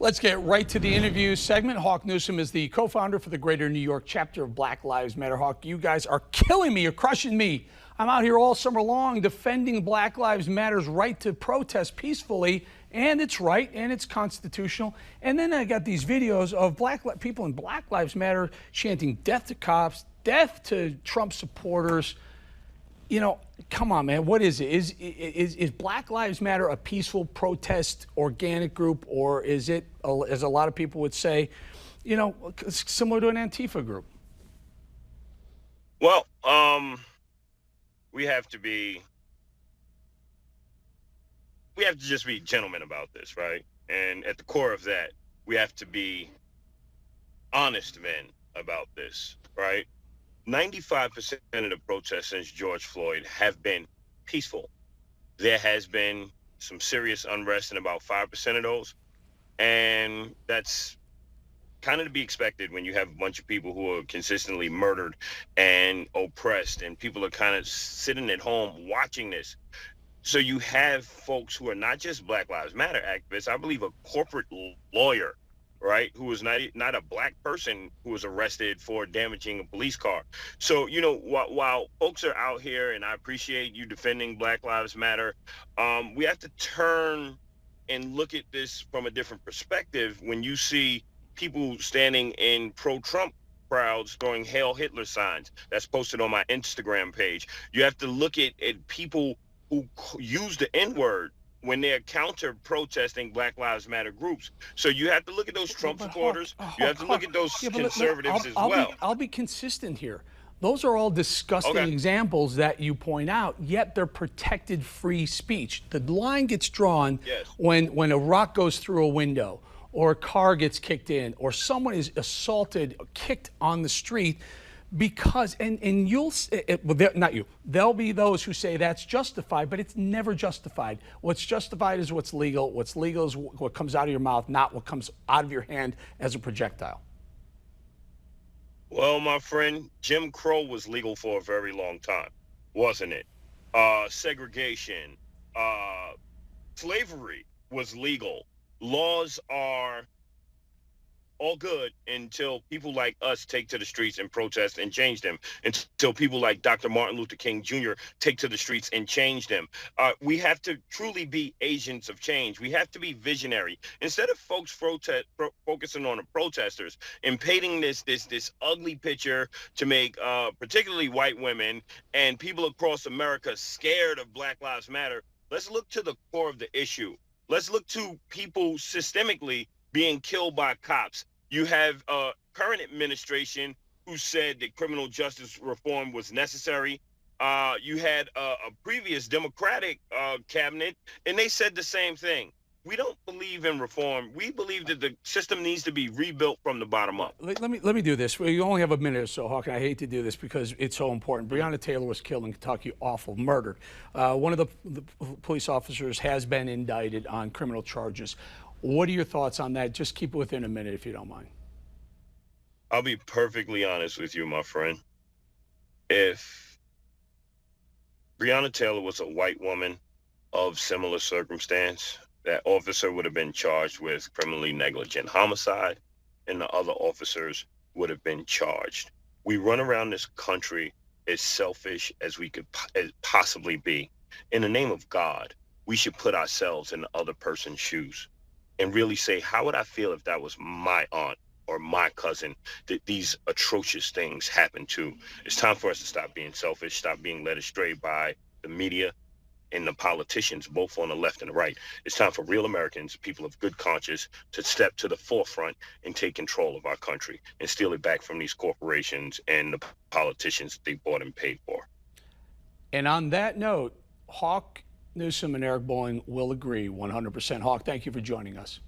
Let's get right to the interview segment. Hawk Newsome is the co-founder for the Greater New York Chapter of Black Lives Matter. Hawk, you guys are killing me. You're crushing me. I'm out here all summer long defending Black Lives Matter's right to protest peacefully, and it's right and it's constitutional. And then I got these videos of people in Black Lives Matter chanting death to cops, death to Trump supporters. You know, come on, man. What is it? Is Black Lives Matter a peaceful protest organic group, or is it, as a lot of people would say, you know, similar to an Antifa group? Well, we have to just be gentlemen about this, right? And at the core of that, we have to be honest men about this, right? 95% of the protests since George Floyd have been peaceful. There has been some serious unrest in about 5% of those. And that's kind of to be expected when you have a bunch of people who are consistently murdered and oppressed, and people are kind of sitting at home watching this. So you have folks who are not just Black Lives Matter activists. I believe a corporate lawyer, right, who was not a black person who was arrested for damaging a police car. So, you know, while folks are out here, and I appreciate you defending Black Lives Matter, we have to turn and look at this from a different perspective. When you see people standing in pro-Trump crowds throwing Hail Hitler signs, that's posted on my Instagram page, you have to look at people who use the N-word when they're counter-protesting Black Lives Matter groups. So you have to look at those Trump supporters. You have to look at those conservatives as well. I'll be consistent here. Those are all disgusting examples that you point out, yet they're protected free speech. The line gets drawn when a rock goes through a window, or a car gets kicked in, or someone is assaulted, kicked on the street. Because, and you'll, well, not you, there'll be those who say that's justified, but it's never justified. What's justified is what's legal. What's legal is what comes out of your mouth, not what comes out of your hand as a projectile. Well, my friend, Jim Crow was legal for a very long time, wasn't it? Segregation, slavery was legal. Laws are all good until people like us take to the streets and protest and change them, until people like Dr. Martin Luther King Jr. take to the streets and change them. We have to truly be agents of change. We have to be visionary. Instead of folks focusing on the protesters and painting this ugly picture to make particularly white women and people across America scared of Black Lives Matter, let's look to the core of the issue. Let's look to people systemically being killed by cops. You have a current administration who said that criminal justice reform was necessary. You had a previous Democratic cabinet, and they said the same thing. We don't believe in reform. We believe that the system needs to be rebuilt from the bottom up. Let me do this. We only have a minute or so, Hawk, and I hate to do this because it's so important. Breonna Taylor was killed in Kentucky, awful, murdered. One of the police officers has been indicted on criminal charges. What are your thoughts on that? Just keep it within a minute if you don't mind. I'll be perfectly honest with you, my friend. If Breonna Taylor was a white woman of similar circumstance, that officer would have been charged with criminally negligent homicide, and the other officers would have been charged. We run around this country as selfish as we could possibly be. In the name of God, we should put ourselves in the other person's shoes and really say, how would I feel if that was my aunt or my cousin that these atrocious things happen to? It's time for us to stop being selfish, stop being led astray by the media and the politicians, both on the left and the right. It's time for real Americans, people of good conscience, to step to the forefront and take control of our country and steal it back from these corporations and the politicians they bought and paid for. And on that note, Hawk Newsome and Eric Bolling will agree 100%. Hawk, thank you for joining us.